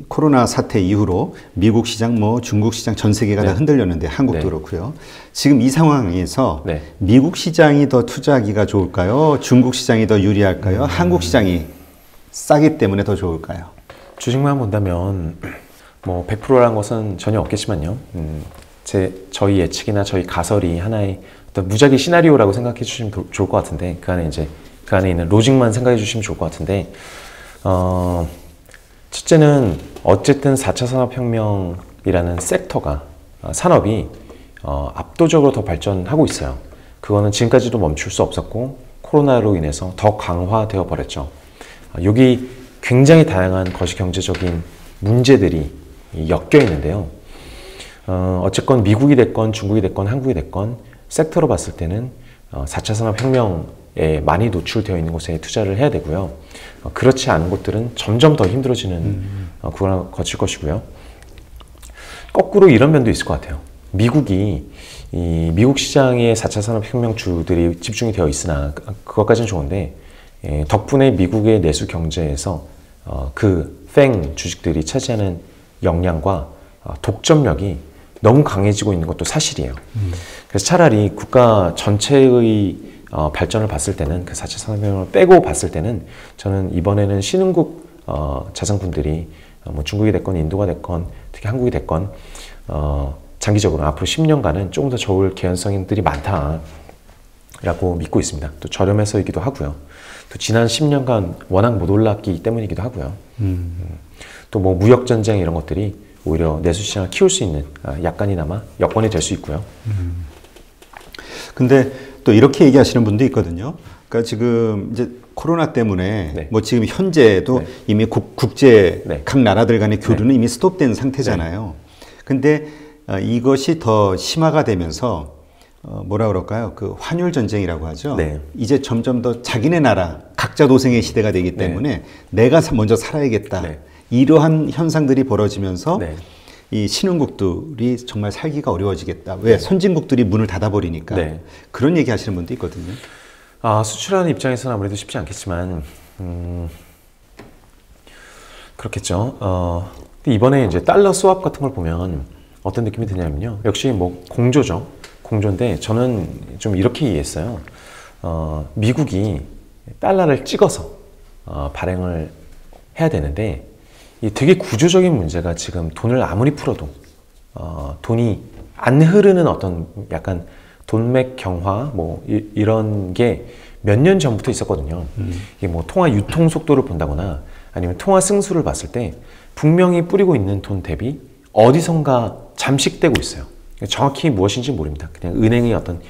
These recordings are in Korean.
코로나 사태 이후로 미국 시장, 뭐 중국 시장 전 세계가 다 흔들렸는데 한국도 그렇고요. 지금 이 상황에서 미국 시장이 더 투자하기가 좋을까요? 중국 시장이 더 유리할까요? 한국 시장이 싸기 때문에 더 좋을까요? 주식만 본다면 뭐 100%라는 것은 전혀 없겠지만요. 저희 예측이나 저희 가설이 하나의 어떤 무작위 시나리오라고 생각해 주시면 좋을 것 같은데 그 안에 있는 로직만 생각해 주시면 좋을 것 같은데 첫째는 어쨌든 4차 산업혁명이라는 섹터가 산업이 압도적으로 더 발전하고 있어요. 그거는 지금까지도 멈출 수 없었고 코로나로 인해서 더 강화되어 버렸죠. 여기 굉장히 다양한 거시경제적인 문제들이 엮여 있는데요. 어쨌건 미국이 됐건 중국이 됐건 한국이 됐건 sek터로 봤을 때는 4차 산업혁명에 많이 노출되어 있는 곳에 투자를 해야 되고요. 그렇지 않은 곳들은 점점 더 힘들어지는 구간을 거칠 것이고요. 거꾸로 이런 면도 있을 것 같아요. 미국 시장의 4차 산업혁명주들이 집중이 되어 있으나 그것까지는 좋은데 덕분에 미국의 내수 경제에서 그 팽 주식들이 차지하는 역량과 독점력이 너무 강해지고 있는 것도 사실이에요. 그래서 차라리 국가 전체의 발전을 봤을 때는 그 4차 산업혁명을 빼고 봤을 때는 저는 이번에는 신흥국 자산군들이 뭐 중국이 됐건 인도가 됐건 특히 한국이 됐건 장기적으로 앞으로 10년간은 조금 더 좋을 개연성들이 많다라고 믿고 있습니다. 또 저렴해서이기도 하고요. 또 지난 10년간 워낙 못 올랐기 때문이기도 하고요. 또 뭐 무역 전쟁 이런 것들이 오히려 내수 시장을 키울 수 있는 약간이나마 여건이 될 수 있고요. 근데 또 이렇게 얘기하시는 분도 있거든요. 그러니까 지금 이제 코로나 때문에 뭐 지금 현재도 이미 국제 각 나라들 간의 교류는 이미 스톱된 상태잖아요. 근데 이것이 더 심화가 되면서 뭐라 그럴까요? 그 환율 전쟁이라고 하죠. 이제 점점 더 자기네 나라 각자 도생의 시대가 되기 때문에 내가 먼저 살아야겠다. 이러한 현상들이 벌어지면서 이 신흥국들이 정말 살기가 어려워지겠다. 왜? 선진국들이 문을 닫아버리니까. 그런 얘기 하시는 분도 있거든요. 수출하는 입장에서는 아무래도 쉽지 않겠지만 그렇겠죠. 근데 이번에 이제 달러 스왑 같은 걸 보면 어떤 느낌이 드냐면요. 역시 뭐 공조죠. 공조인데 저는 좀 이렇게 이해했어요. 미국이 달러를 찍어서 발행을 해야 되는데 이 되게 구조적인 문제가 지금 돈을 아무리 풀어도 돈이 안 흐르는 어떤 약간 돈맥 경화 뭐 이런 게 몇 년 전부터 있었거든요. 이게 뭐 통화 유통 속도를 본다거나 아니면 통화 승수를 봤을 때 분명히 뿌리고 있는 돈 대비 어디선가 잠식되고 있어요. 정확히 무엇인지 모릅니다. 그냥 은행의 어떤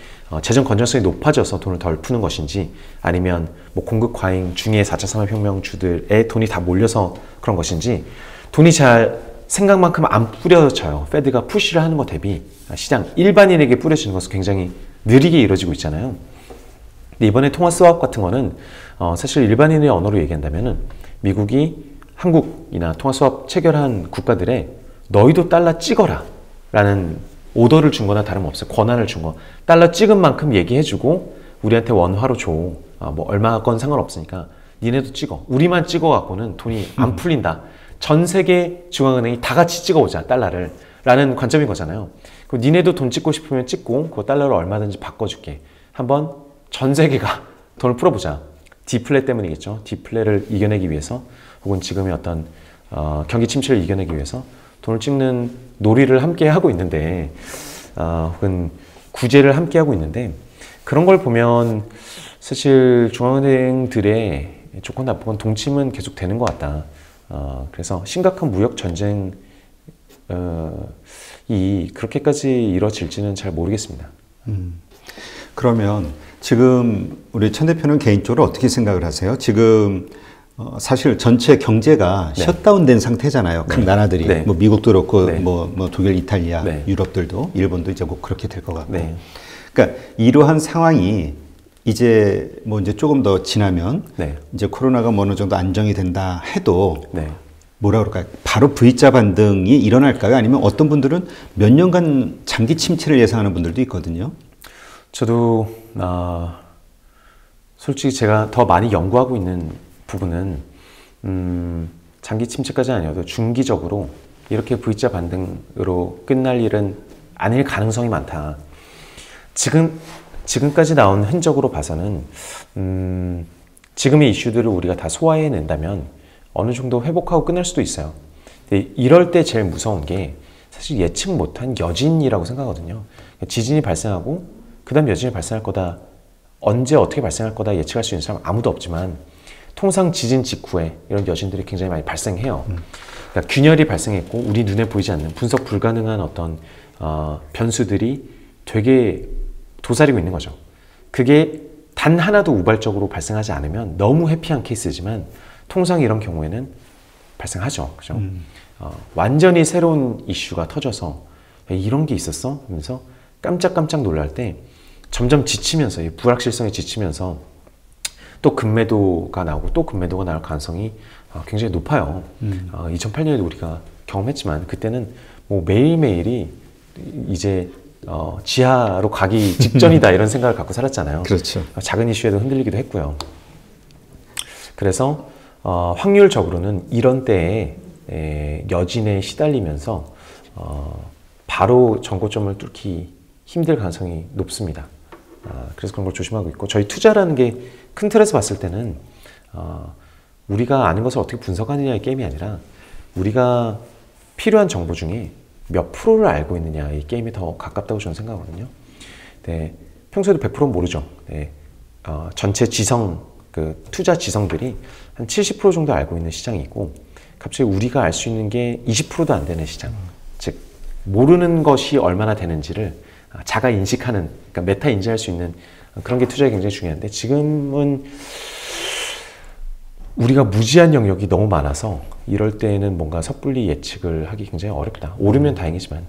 재정 건전성이 높아져서 돈을 덜 푸는 것인지 아니면 뭐 공급 과잉 중에 4차 산업혁명주들의 돈이 다 몰려서 그런 것인지 돈이 잘 생각만큼 안 뿌려져요. 페드가 푸시를 하는 것 대비 시장 일반인에게 뿌려지는 것은 굉장히 느리게 이루어지고 있잖아요. 근데 이번에 통화 스왑 같은 거는 사실 일반인의 언어로 얘기한다면은 미국이 한국이나 통화 스왑 체결한 국가들에 너희도 달러 찍어라 라는 오더를 준 거나 다름없어요. 권한을 준 거. 달러 찍은 만큼 얘기해주고 우리한테 원화로 줘. 뭐 얼마 건 상관없으니까 니네도 찍어. 우리만 찍어갖고는 돈이 안 풀린다. 전 세계 중앙은행이 다 같이 찍어오자 달러를 라는 관점인 거잖아요. 그럼 니네도 돈 찍고 싶으면 찍고 그 달러를 얼마든지 바꿔줄게. 한번 전 세계가 돈을 풀어보자. 디플레 때문이겠죠. 디플레를 이겨내기 위해서 혹은 지금의 어떤 경기 침체를 이겨내기 위해서 돈을 찍는 놀이를 함께 하고 있는데 혹은 구제를 함께 하고 있는데 그런 걸 보면 사실 중앙은행들의 좋건 나쁘건 동침은 계속 되는 것 같다. 그래서 심각한 무역 전쟁이 그렇게까지 이루어질지는 잘 모르겠습니다. 그러면 지금 우리 천 대표는 개인적으로 어떻게 생각을 하세요? 지금 사실 전체 경제가 셧다운된 상태잖아요. 각 나라들이 뭐 미국도 그렇고 뭐 독일, 이탈리아, 유럽들도 일본도 이제 뭐 그렇게 될 것 같고. 그러니까 이러한 상황이 이제 뭐 이제 조금 더 지나면 이제 코로나가 뭐 어느 정도 안정이 된다 해도 뭐라 그럴까요? 바로 V자 반등이 일어날까요? 아니면 어떤 분들은 몇 년간 장기 침체를 예상하는 분들도 있거든요. 저도 솔직히 제가 더 많이 연구하고 있는 부분은 장기 침체까지는 아니어도 중기적으로 이렇게 V자 반등으로 끝날 일은 아닐 가능성이 많다. 지금까지 나온 흔적으로 봐서는 지금의 이슈들을 우리가 다 소화해낸다면 어느 정도 회복하고 끝날 수도 있어요. 근데 이럴 때 제일 무서운 게 사실 예측 못한 여진이라고 생각하거든요. 지진이 발생하고 그 다음 여진이 발생할 거다, 언제 어떻게 발생할 거다 예측할 수 있는 사람은 아무도 없지만 통상 지진 직후에 이런 여진들이 굉장히 많이 발생해요. 그러니까 균열이 발생했고 우리 눈에 보이지 않는 분석 불가능한 어떤 변수들이 되게 도사리고 있는 거죠. 그게 단 하나도 우발적으로 발생하지 않으면 너무 해피한 케이스지만 통상 이런 경우에는 발생하죠. 그죠? 완전히 새로운 이슈가 터져서 이런 게 있었어? 하면서 깜짝깜짝 놀랄 때 점점 지치면서, 불확실성이 지치면서 또 급매도가 나오고 또 급매도가 나올 가능성이 굉장히 높아요. 2008년에도 우리가 경험했지만 그때는 뭐 매일매일이 이제 지하로 가기 직전이다 이런 생각을 갖고 살았잖아요. 그렇죠. 작은 이슈에도 흔들리기도 했고요. 그래서 확률적으로는 이런 때에 여진에 시달리면서 바로 전고점을 뚫기 힘들 가능성이 높습니다. 그래서 그런 걸 조심하고 있고, 저희 투자라는 게 큰 틀에서 봤을 때는 우리가 아는 것을 어떻게 분석하느냐의 게임이 아니라 우리가 필요한 정보 중에 몇 프로를 알고 있느냐, 이 게임이 더 가깝다고 저는 생각하거든요. 네, 평소에도 100%는 모르죠. 네, 전체 지성, 그 투자 지성들이 한 70% 정도 알고 있는 시장이 있고, 갑자기 우리가 알 수 있는 게 20%도 안 되는 시장, 즉 모르는 것이 얼마나 되는지를 자가 인식하는, 그러니까 메타 인지할 수 있는 그런 게 투자에 굉장히 중요한데, 지금은 우리가 무지한 영역이 너무 많아서 이럴 때는 뭔가 섣불리 예측을 하기 굉장히 어렵다. 오르면 다행이지만.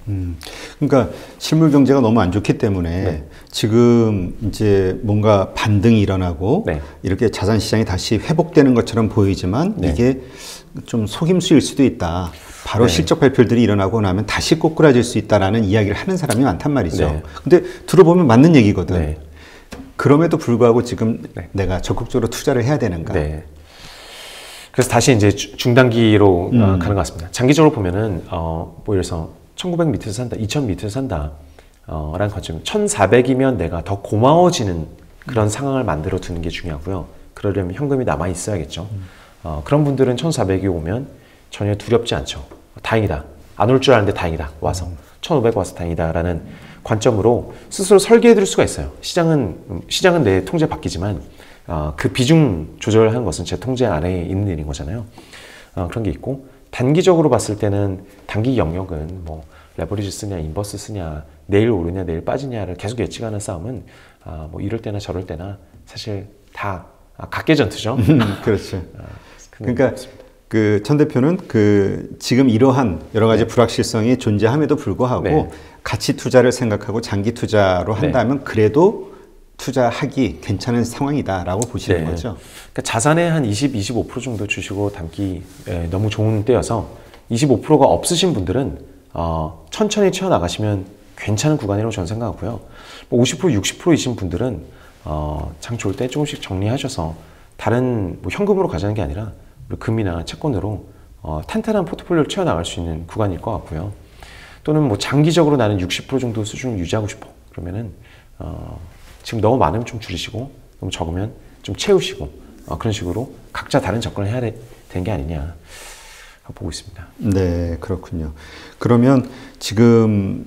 그러니까 실물 경제가 너무 안 좋기 때문에 네. 지금 이제 뭔가 반등이 일어나고 네. 이렇게 자산 시장이 다시 회복되는 것처럼 보이지만 네. 이게 좀 속임수일 수도 있다. 바로 네. 실적 발표들이 일어나고 나면 다시 꼬꾸라질 수 있다라는 이야기를 하는 사람이 많단 말이죠. 네. 근데 들어보면 맞는 얘기거든. 네. 그럼에도 불구하고 지금 네. 내가 적극적으로 투자를 해야 되는가? 네. 그래서 다시 이제 중단기로 가는 것 같습니다. 장기적으로 보면은 뭐 이래서 1900 밑에서 산다, 2000 밑에서 산다 라는 관점, 1400이면 내가 더 고마워지는 그런 상황을 만들어 두는 게 중요하고요. 그러려면 현금이 남아 있어야겠죠. 그런 분들은 1400이 오면 전혀 두렵지 않죠. 다행이다. 안 올 줄 알았는데 다행이다. 와서 1500 와서 다행이다 라는 관점으로 스스로 설계해 둘 수가 있어요. 시장은 내 통제 바뀌지만 그 비중 조절하는 것은 제 통제 아래에 있는 일인 거잖아요. 그런 게 있고, 단기적으로 봤을 때는 단기 영역은 뭐 레버리지 쓰냐, 인버스 쓰냐, 내일 오르냐, 내일 빠지냐를 계속 예측하는 싸움은 뭐 이럴 때나 저럴 때나 사실 다 각계전투죠. 그렇죠. 그러니까 그 천 대표는 그 지금 이러한 여러 가지 네. 불확실성이 존재함에도 불구하고 네. 가치 투자를 생각하고 장기 투자로 한다면 네. 그래도 투자하기 괜찮은 상황이다라고 보시는 네. 거죠. 그러니까 자산의 한 20-25% 정도 주시고 담기 너무 좋은 때여서 25%가 없으신 분들은 천천히 채워나가시면 괜찮은 구간이라고 저는 생각하고요. 뭐 50%, 60%이신 분들은 장 좋을 때 조금씩 정리하셔서 다른 뭐 현금으로 가자는 게 아니라 금이나 채권으로 탄탄한 포트폴리오를 채워나갈 수 있는 구간일 것 같고요. 또는 뭐 장기적으로 나는 60% 정도 수준을 유지하고 싶어. 그러면은 지금 너무 많으면 좀 줄이시고 너무 적으면 좀 채우시고 그런 식으로 각자 다른 접근을 해야 되는 게 아니냐 보고 있습니다. 네, 그렇군요. 그러면 지금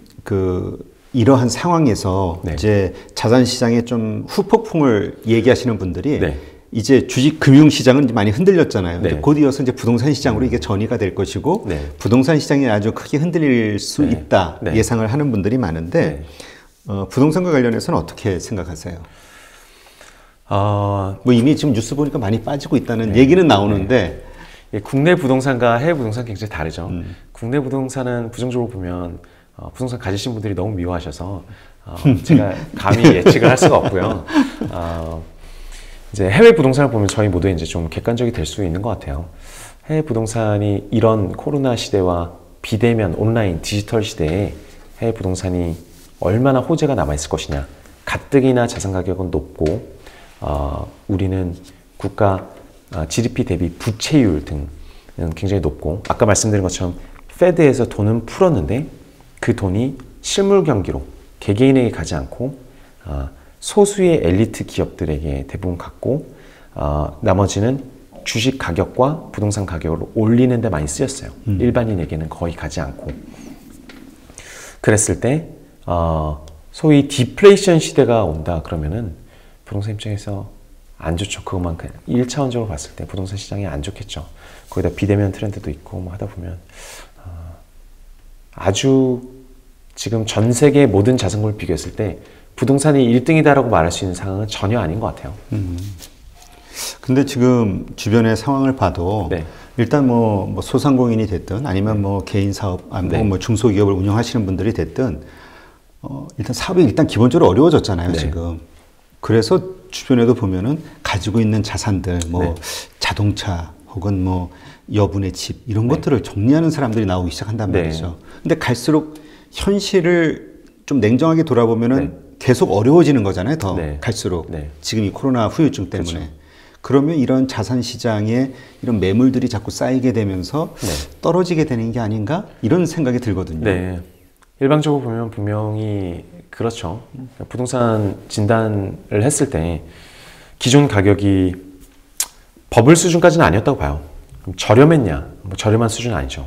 이러한 상황에서 네. 이제 자산 시장에 좀 후폭풍을 얘기하시는 분들이 네. 이제 주식 금융 시장은 많이 흔들렸잖아요. 네. 곧 이어서 이제 부동산 시장으로 이게 전이가 될 것이고 네. 부동산 시장이 아주 크게 흔들릴 수 네. 있다 네. 예상을 하는 분들이 많은데 네. 부동산과 관련해서는 어떻게 생각하세요? 뭐 이미 지금 뉴스 보니까 많이 빠지고 있다는 네. 얘기는 나오는데 네. 국내 부동산과 해외 부동산 굉장히 다르죠. 국내 부동산은 부정적으로 보면 부동산 가지신 분들이 너무 미워하셔서 제가 감히 예측을 할 수가 없고요. 이제 해외 부동산을 보면 저희 모두 이제 좀 객관적이 될 수 있는 것 같아요. 해외 부동산이 이런 코로나 시대와 비대면 온라인 디지털 시대에 해외 부동산이 얼마나 호재가 남아있을 것이냐. 가뜩이나 자산 가격은 높고 우리는 국가 GDP 대비 부채율 등 굉장히 높고, 아까 말씀드린 것처럼 페드에서 돈은 풀었는데 그 돈이 실물 경기로 개개인에게 가지 않고 소수의 엘리트 기업들에게 대부분 갔고, 나머지는 주식 가격과 부동산 가격을 올리는 데 많이 쓰였어요. 일반인에게는 거의 가지 않고. 그랬을 때 소위 디플레이션 시대가 온다 그러면은 부동산 입장에서 안 좋죠. 그것만큼 1차원적으로 봤을 때 부동산 시장이 안 좋겠죠. 거기다 비대면 트렌드도 있고 뭐 하다 보면 아주 지금 전 세계 모든 자산금을 비교했을 때 부동산이 1등이다라고 말할 수 있는 상황은 전혀 아닌 것 같아요. 근데 지금 주변의 상황을 봐도 네. 일단 뭐 소상공인이 됐든 아니면 뭐 개인 사업, 뭐 중소기업을 운영하시는 분들이 됐든 일단 사업이 일단 기본적으로 어려워졌잖아요, 네. 지금. 그래서 주변에도 보면은 가지고 있는 자산들, 뭐 네. 자동차 혹은 뭐 여분의 집 이런 것들을 정리하는 사람들이 나오기 시작한단 말이죠. 근데 갈수록 현실을 좀 냉정하게 돌아보면은 계속 어려워지는 거잖아요, 더 갈수록. 지금 이 코로나 후유증 때문에. 그렇죠. 그러면 이런 자산 시장에 이런 매물들이 자꾸 쌓이게 되면서 떨어지게 되는 게 아닌가? 이런 생각이 들거든요. 네. 일방적으로 보면 분명히 그렇죠. 부동산 진단을 했을 때 기존 가격이 버블 수준까지는 아니었다고 봐요. 그럼 저렴했냐? 뭐 저렴한 수준은 아니죠.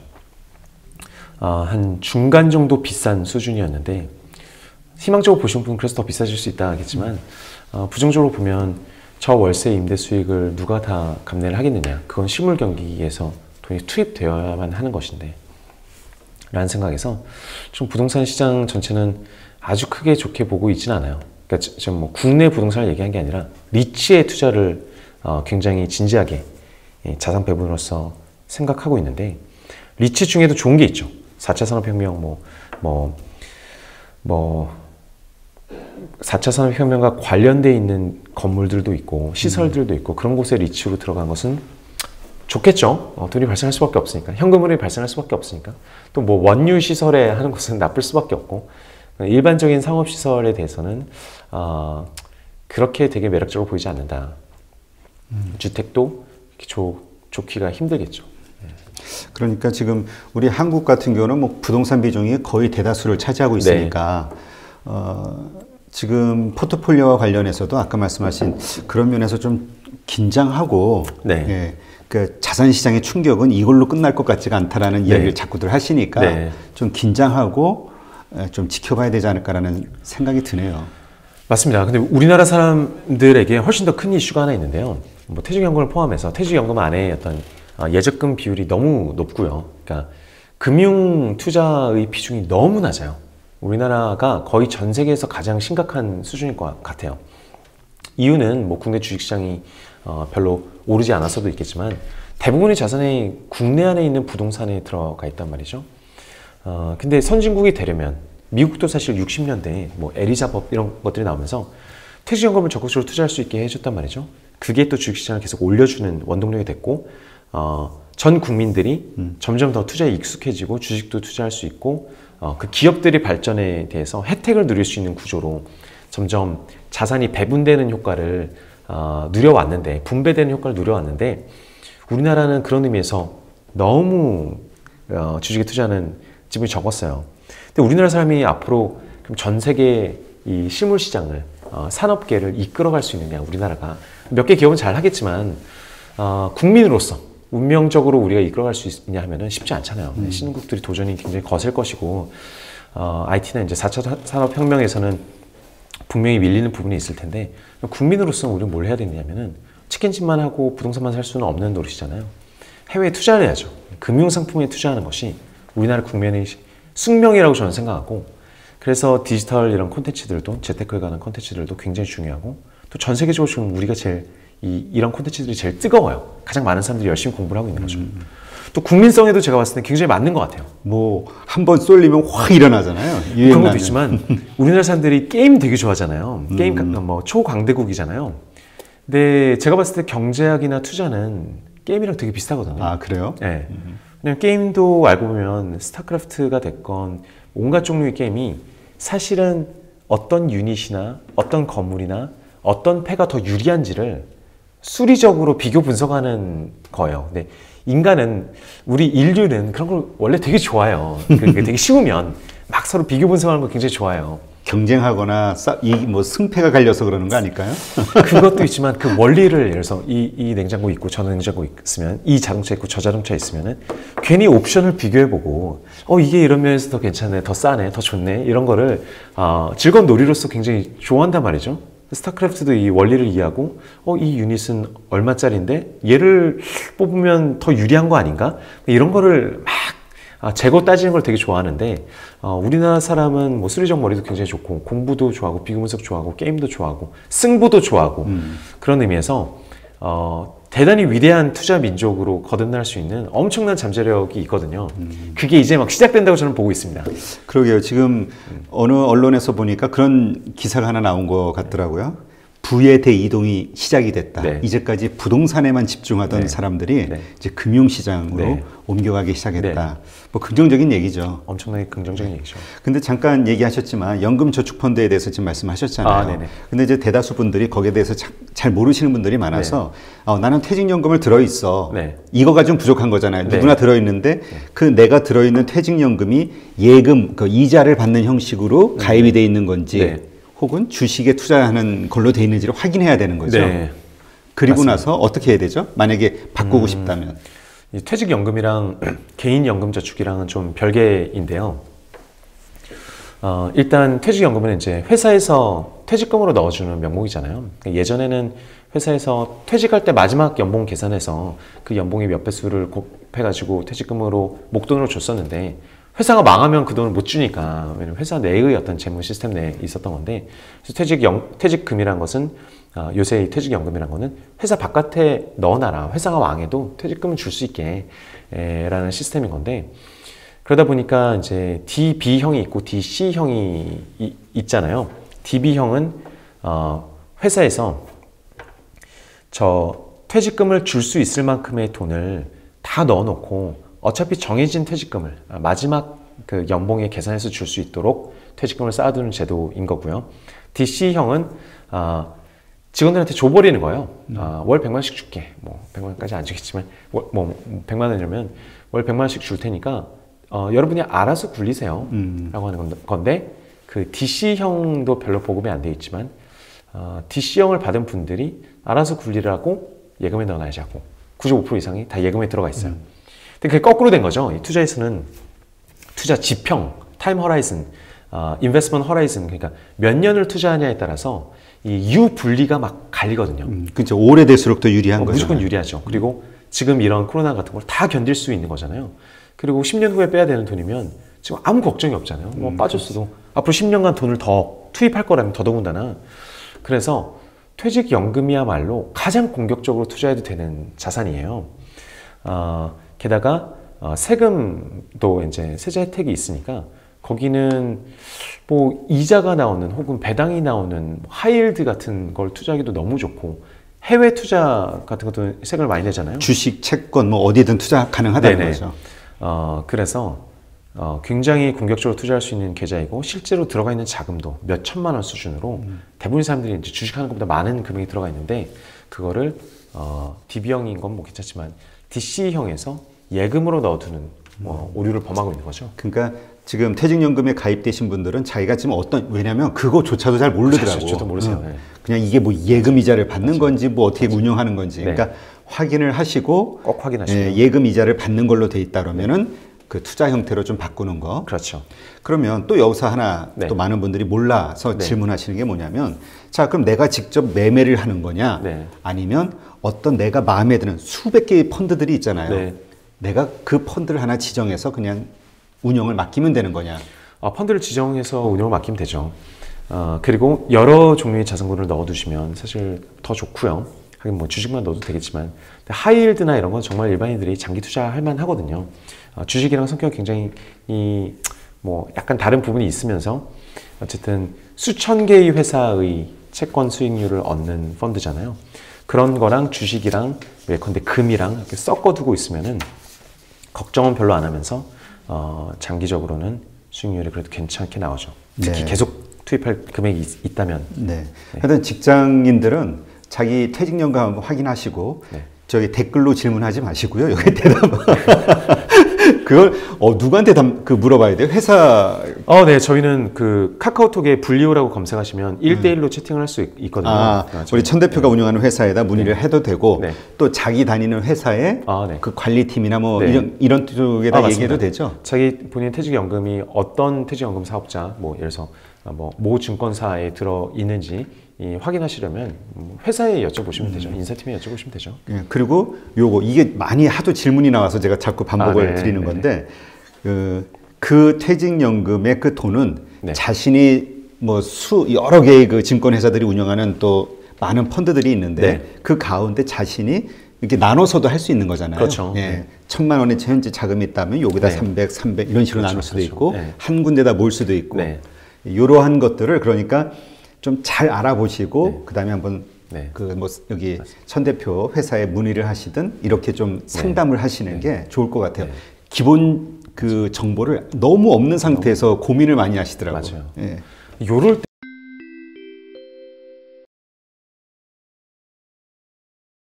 한 중간 정도 비싼 수준이었는데, 희망적으로 보시는 분은 그래서 더 비싸질 수 있다 하겠지만, 부정적으로 보면 저 월세 임대 수익을 누가 다 감내를 하겠느냐. 그건 실물 경기에서 돈이 투입되어야만 하는 것인데 라는 생각에서 좀 부동산 시장 전체는 아주 크게 좋게 보고 있지는 않아요. 그러니까 지금 뭐 국내 부동산을 얘기한 게 아니라 리츠의 투자를 굉장히 진지하게 자산 배분으로서 생각하고 있는데, 리츠 중에도 좋은 게 있죠. 4차 산업혁명 4차 산업혁명과 관련되어 있는 건물들도 있고 시설들도 있고, 그런 곳에 리츠로 들어간 것은 좋겠죠. 돈이 발생할 수밖에 없으니까, 현금흐름이 발생할 수밖에 없으니까. 또 뭐 원유 시설에 하는 것은 나쁠 수밖에 없고, 일반적인 상업 시설에 대해서는 그렇게 되게 매력적으로 보이지 않는다. 주택도 좋기가 힘들겠죠. 그러니까 지금 우리 한국 같은 경우는 뭐 부동산 비중이 거의 대다수를 차지하고 있으니까 지금 포트폴리오와 관련해서도 아까 말씀하신 그런 면에서 좀 긴장하고 그 자산 시장의 충격은 이걸로 끝날 것 같지가 않다라는 이야기를 자꾸들 하시니까 좀 긴장하고 좀 지켜봐야 되지 않을까라는 생각이 드네요. 맞습니다. 근데 우리나라 사람들에게 훨씬 더 큰 이슈가 하나 있는데요. 뭐 퇴직연금을 포함해서 퇴직연금 안에 어떤 예적금 비율이 너무 높고요. 그러니까 금융 투자의 비중이 너무 낮아요. 우리나라가 거의 전 세계에서 가장 심각한 수준일 것 같아요. 이유는 뭐 국내 주식시장이 별로 오르지 않았어도 있겠지만 대부분의 자산이 국내 안에 있는 부동산에 들어가 있단 말이죠. 근데 선진국이 되려면, 미국도 사실 60년대에 뭐 에리자법 이런 것들이 나오면서 퇴직연금을 적극적으로 투자할 수 있게 해줬단 말이죠. 그게 또 주식시장을 계속 올려주는 원동력이 됐고, 전 국민들이 점점 더 투자에 익숙해지고 주식도 투자할 수 있고, 그 기업들의 발전에 대해서 혜택을 누릴 수 있는 구조로 점점 자산이 배분되는 효과를 누려왔는데, 분배되는 효과를 누려왔는데, 우리나라는 그런 의미에서 너무 주식에 투자하는 지분이 적었어요. 근데 우리나라 사람이 앞으로 전 세계 이 실물 시장을, 산업계를 이끌어갈 수 있느냐, 우리나라가 몇 개 기업은 잘 하겠지만 국민으로서 운명적으로 우리가 이끌어갈 수 있냐 하면은 쉽지 않잖아요. 신흥국들이 도전이 굉장히 거셀 것이고, IT나 이제 4차 산업혁명에서는 분명히 밀리는 부분이 있을 텐데, 국민으로서 우리는 뭘 해야 되느냐면은 치킨집만 하고 부동산만 살 수는 없는 노릇이잖아요. 해외에 투자를 해야죠. 금융상품에 투자하는 것이 우리나라 국민의 숙명이라고 저는 생각하고, 그래서 디지털 이런 콘텐츠들도, 재테크에 관한 콘텐츠들도 굉장히 중요하고, 또 전 세계적으로 지금 우리가 제일 이런 콘텐츠들이 제일 뜨거워요. 가장 많은 사람들이 열심히 공부를 하고 있는 거죠. 또 국민성에도 제가 봤을 때 굉장히 맞는 것 같아요. 뭐 한번 쏠리면 확 일어나잖아요. 그런 것도 있지만 우리나라 사람들이 게임 되게 좋아하잖아요. 게임 뭐 초광대국이잖아요. 근데 제가 봤을 때 경제학이나 투자는 게임이랑 되게 비슷하거든요. 아, 그래요? 네. 그냥 게임도 알고 보면 스타크래프트가 됐건 온갖 종류의 게임이 사실은 어떤 유닛이나 어떤 건물이나 어떤 패가 더 유리한지를 수리적으로 비교 분석하는 거예요. 근데 인간은 우리 인류는 그런 걸 원래 되게 좋아해요. 그게 되게 쉬우면 막 서로 비교 분석하는 거 굉장히 좋아해요. 경쟁하거나 뭐 승패가 갈려서 그러는 거 아닐까요? 그것도 있지만 그 원리를 예를 들어서 이 냉장고 있고 저 냉장고 있으면 이 자동차 있고 저 자동차 있으면은 괜히 옵션을 비교해보고 이게 이런 면에서 더 괜찮네, 더 싸네, 더 좋네 이런 거를 즐거운 놀이로서 굉장히 좋아한단 말이죠. 스타크래프트도 이 원리를 이해하고 이 유닛은 얼마짜리인데 얘를 뽑으면 더 유리한 거 아닌가? 이런 거를 막 재고 따지는 걸 되게 좋아하는데 우리나라 사람은 뭐 수리적 머리도 굉장히 좋고 공부도 좋아하고 비교 분석 좋아하고 게임도 좋아하고 승부도 좋아하고 그런 의미에서 대단히 위대한 투자 민족으로 거듭날 수 있는 엄청난 잠재력이 있거든요. 그게 이제 막 시작된다고 저는 보고 있습니다. 그러게요. 지금 어느 언론에서 보니까 그런 기사가 하나 나온 것 같더라고요. 부의 대이동이 시작이 됐다. 네. 이제까지 부동산에만 집중하던 네. 사람들이 네. 이제 금융시장으로 네. 옮겨가기 시작했다. 네. 뭐 긍정적인 얘기죠. 엄청나게 긍정적인 얘기죠. 근데 잠깐 얘기하셨지만 연금저축펀드에 대해서 지금 말씀하셨잖아요. 네네. 근데 이제 대다수 분들이 거기에 대해서 잘 모르시는 분들이 많아서 나는 퇴직연금을 들어있어. 네. 이거 가지고 부족한 거잖아요. 네. 누구나 들어있는데 네. 그 내가 들어있는 퇴직연금이 예금, 그 이자를 받는 형식으로 가입이 돼 있는 건지 네. 혹은 주식에 투자하는 걸로 돼 있는지를 확인해야 되는 거죠. 네. 그리고 맞습니다. 나서 어떻게 해야 되죠? 만약에 바꾸고 싶다면. 이 퇴직연금이랑 개인연금저축이랑은 좀 별개인데요. 일단 퇴직연금은 이제 회사에서 퇴직금으로 넣어주는 명목이잖아요. 예전에는 회사에서 퇴직할 때 마지막 연봉 계산해서 그 연봉의 몇 배수를 곱해가지고 퇴직금으로 목돈으로 줬었는데 회사가 망하면 그 돈을 못 주니까 왜냐면 회사 내의 어떤 재무 시스템 내에 있었던 건데 그래서 퇴직금이란 것은 요새 이 퇴직연금이란 거는 회사 바깥에 넣어놔라. 회사가 망해도 퇴직금을 줄 수 있게 라는 시스템인 건데 그러다 보니까 이제 DB형이 있고 DC형이 있잖아요. DB형은 회사에서 저 퇴직금을 줄 수 있을 만큼의 돈을 다 넣어놓고 어차피 정해진 퇴직금을 마지막 그 연봉에 계산해서 줄 수 있도록 퇴직금을 쌓아두는 제도인 거고요. DC형은 직원들한테 줘버리는 거예요. 월 100만씩 줄게. 뭐 100만까지 안 주겠지만 뭐 100만 원이라면 월 100만원씩 줄 테니까 여러분이 알아서 굴리세요. 라고 하는 건데 그 DC형도 별로 보급이 안 되어 있지만 DC형을 받은 분들이 알아서 굴리라고 예금에 넣어놔야지 하고 95% 이상이 다 예금에 들어가 있어요. 근데 그게 거꾸로 된 거죠. 이 투자에서는 투자 지평, 타임 허라이즌, 인베스트먼트 허라이즌 그러니까 몇 년을 투자하냐에 따라서 이 유분리가 막 갈리거든요. 그렇죠. 오래될수록 더 유리한 거죠. 무조건 유리하죠. 그리고 지금 이런 코로나 같은 걸 다 견딜 수 있는 거잖아요. 그리고 10년 후에 빼야 되는 돈이면 지금 아무 걱정이 없잖아요. 뭐 빠졌어도 앞으로 10년간 돈을 더 투입할 거라면 더더군다나. 그래서 퇴직연금이야말로 가장 공격적으로 투자해도 되는 자산이에요. 게다가 세금도 이제 세제 혜택이 있으니까 거기는 뭐 이자가 나오는 혹은 배당이 나오는 하이힐드 같은 걸 투자하기도 너무 좋고 해외 투자 같은 것도 세금을 많이 내잖아요. 주식, 채권 뭐 어디든 투자 가능하다는 네네. 거죠. 그래서 굉장히 공격적으로 투자할 수 있는 계좌이고 실제로 들어가 있는 자금도 몇 천만 원 수준으로 대부분 사람들이 이제 주식하는 것보다 많은 금액이 들어가 있는데 그거를 DB형인 건 뭐 괜찮지만 DC형에서 예금으로 넣어두는 오류를 범하고 있는 거죠. 그러니까 지금 퇴직연금에 가입되신 분들은 자기가 지금 왜냐면 그거조차도 잘 모르더라고. 저도 모르세요. 네. 그냥 이게 뭐 예금 이자를 받는 맞아요. 건지 뭐 어떻게 운영하는 건지. 네. 그러니까 확인을 하시고 꼭 확인하시고 예금 이자를 받는 걸로 돼 있다 그러면은 그 투자 형태로 좀 바꾸는 거. 그렇죠. 그러면 또 여기서 하나 네. 또 많은 분들이 몰라서 네. 질문하시는 게 뭐냐면 자 그럼 내가 직접 매매를 하는 거냐 네. 아니면 어떤 내가 마음에 드는 수백 개의 펀드들이 있잖아요. 네. 내가 그 펀드를 하나 지정해서 그냥 운영을 맡기면 되는 거냐. 펀드를 지정해서 운영을 맡기면 되죠. 그리고 여러 종류의 자산군을 넣어두시면 사실 더 좋고요. 하긴 뭐 주식만 넣어도 되겠지만 하이힐드나 이런 건 정말 일반인들이 장기 투자할 만하거든요. 주식이랑 성격이 굉장히 뭐 약간 다른 부분이 있으면서 어쨌든 수천 개의 회사의 채권 수익률을 얻는 펀드잖아요. 그런 거랑 주식이랑 예컨대 금이랑 이렇게 섞어두고 있으면은 걱정은 별로 안 하면서 장기적으로는 수익률이 그래도 괜찮게 나오죠. 특히 네. 계속 투입할 금액이 있다면. 네. 하여튼 직장인들은 자기 퇴직연금 확인하시고 네. 저기 댓글로 질문하지 마시고요. 여기 대답. 그걸 누구한테 물어봐야 돼요? 회사. 네, 저희는 그 카카오톡에 분리호라고 검색하시면 1대1로 채팅을 할 수 있거든요. 우리 천 대표가 운영하는 회사에다 문의를 해도 되고 또 자기 다니는 회사에 그 관리팀이나 뭐 이런 쪽에다 얘기해도 되죠. 자기 본인 퇴직연금이 어떤 퇴직연금 사업자, 뭐 예를 들어서 모 증권사에 들어 있는지 확인하시려면 회사에 여쭤보시면 되죠. 인사팀에 여쭤보시면 되죠. 예, 그리고 이게 많이 하도 질문이 나와서 제가 자꾸 반복을 드리는 건데 그 퇴직연금의 그 돈은 자신이 뭐 여러 개의 그 증권회사들이 운영하는 또 많은 펀드들이 있는데 그 가운데 자신이 이렇게 나눠서도 할 수 있는 거잖아요. 그렇죠. 예, 1,000만 원의 현재 자금이 있다면 여기다 300 이런 식으로 나눌 수도 있고 한 군데다 모을 수도 있고 이러한 것들을 그러니까 좀 잘 알아보시고 그다음에 한번 여기 천 대표 회사에 문의를 하시든 이렇게 좀 상담을 하시는 게 좋을 것 같아요. 기본 그 정보를 너무 없는 상태에서 고민을 많이 하시더라고요. 맞아요. 요럴